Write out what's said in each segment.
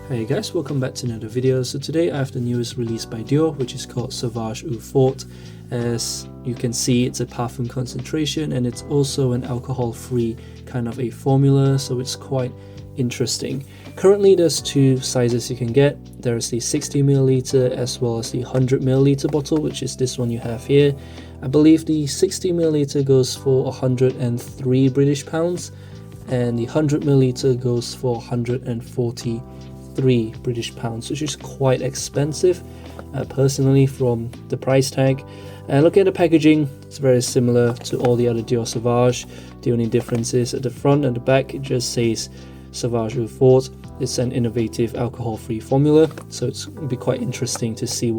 Hey guys, welcome back to another video. So today I have the newest release by Dior, which is called Sauvage Eau Forte. As you can see, it's a parfum concentration and it's also an alcohol-free kind of a formula, so it's quite interesting. Currently there's two sizes you can get. There's the 60ml as well as the 100ml bottle, which is this one you have here. I believe the 60ml goes for 103 British pounds and the 100ml goes for 143 British pounds, which is quite expensive personally from the price tag. And looking at the packaging, it's very similar to all the other Dior Sauvage. The only difference is at the front and the back it just says Sauvage Eau Forte. It's an innovative alcohol-free formula, so it's going to be quite interesting to see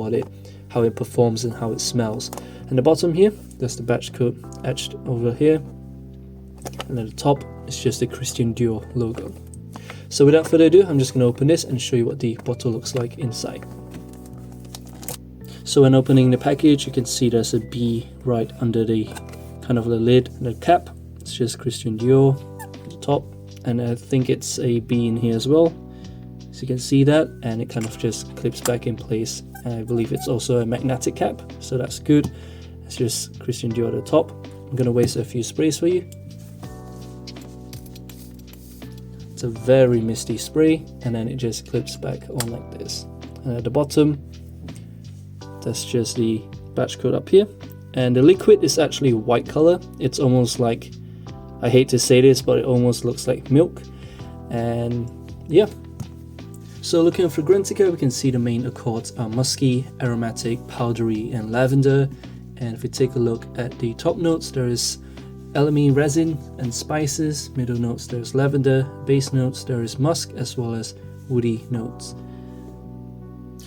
how it performs and how it smells. And the bottom here, there's the batch code etched over here, and at the top it's just the Christian Dior logo. So without further ado, I'm just going to open this and show you what the bottle looks like inside. So when opening the package, you can see there's a B right under the kind of the lid and the cap. It's just Christian Dior at the top, and I think it's a B in here as well. So you can see that, and it kind of just clips back in place. I believe it's also a magnetic cap, so that's good. It's just Christian Dior at the top. I'm going to waste a few sprays for you. It's a very misty spray, and then it just clips back on like this. And at the bottom, that's just the batch code up here. And the liquid is actually white color. It's almost like, I hate to say this, but it almost looks like milk. And yeah. So looking at Fragrantica, we can see the main accords are musky, aromatic, powdery, and lavender. And if we take a look at the top notes, there is Elemi, resin, and spices. Middle notes, there's lavender. Base notes, there is musk, as well as woody notes.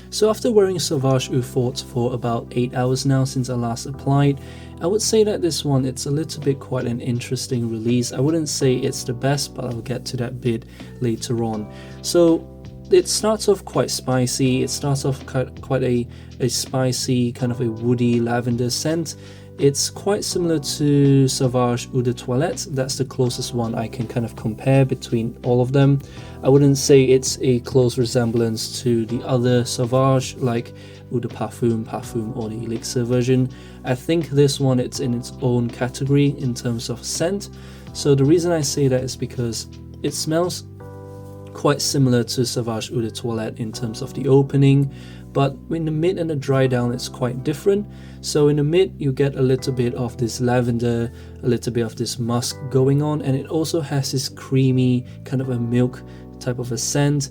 So after wearing Sauvage Eau Forte for about 8 hours now since I last applied, I would say that this one, it's a little bit quite an interesting release. I wouldn't say it's the best, but I'll get to that bit later on. So it starts off quite spicy. It starts off quite a spicy, kind of a woody lavender scent. It's quite similar to Sauvage Eau de Toilette. That's the closest one I can kind of compare between all of them. I wouldn't say it's a close resemblance to the other Sauvage like Eau de Parfum, or the Elixir version. I think this one, it's in its own category in terms of scent. So the reason I say that is because it smells quite similar to Sauvage Eau de Toilette in terms of the opening, but in the mid and the dry down it's quite different. So in the mid you get a little bit of this lavender, a little bit of this musk going on, and it also has this creamy kind of a milk type of a scent,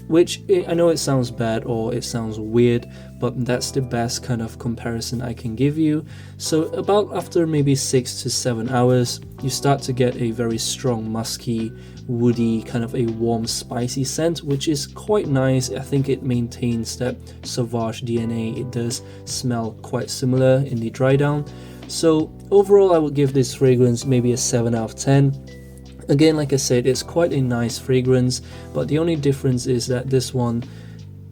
which I know it sounds bad or it sounds weird, but that's the best kind of comparison I can give you. So about after maybe 6 to 7 hours, you start to get a very strong musky, woody, kind of a warm spicy scent, which is quite nice. I think it maintains that Sauvage DNA. It does smell quite similar in the dry down. So overall I would give this fragrance maybe a 7 out of 10. Again, like I said, it's quite a nice fragrance, but the only difference is that this one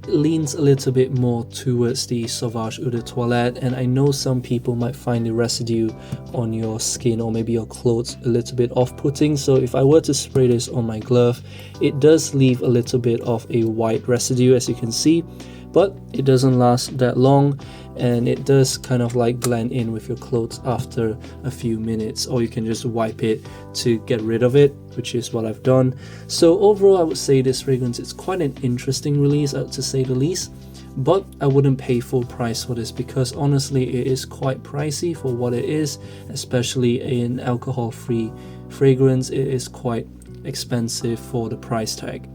leans a little bit more towards the Sauvage Eau de Toilette, and I know some people might find the residue on your skin or maybe your clothes a little bit off-putting. So if I were to spray this on my glove, it does leave a little bit of a white residue, as you can see, but it doesn't last that long, and it does kind of like blend in with your clothes after a few minutes, or you can just wipe it to get rid of it, which is what I've done. So overall I would say this fragrance, it's quite an interesting release, to say the least, but I wouldn't pay full price for this because honestly it is quite pricey for what it is, especially in alcohol-free fragrance. It is quite expensive for the price tag.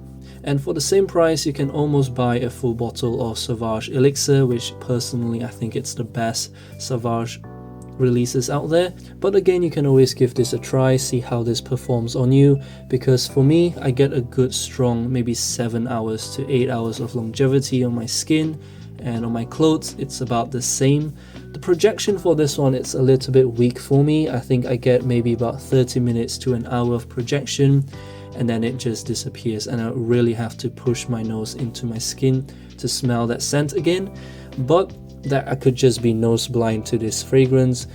And for the same price, you can almost buy a full bottle of Sauvage Elixir, which personally I think it's the best Sauvage releases out there. But again, you can always give this a try, see how this performs on you, because for me, I get a good strong maybe 7 hours to 8 hours of longevity on my skin, and on my clothes it's about the same. The projection for this one, it's a little bit weak for me. I think I get maybe about 30 minutes to an hour of projection, and then it just disappears, and I really have to push my nose into my skin to smell that scent again. But that I could just be nose blind to this fragrance.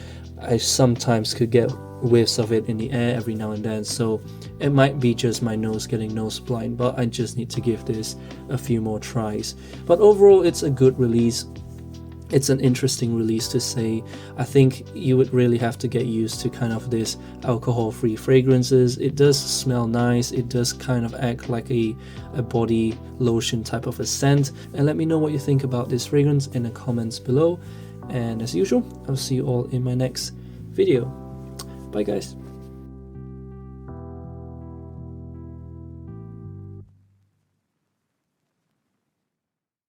I sometimes could get whiffs of it in the air every now and then, so it might be just my nose getting nose blind, but I just need to give this a few more tries. But overall, it's a good release. It's an interesting release to say. I think you would really have to get used to kind of this alcohol-free fragrances. It does smell nice. It does kind of act like a body lotion type of a scent. And let me know what you think about this fragrance in the comments below. And as usual, I'll see you all in my next video. Bye guys.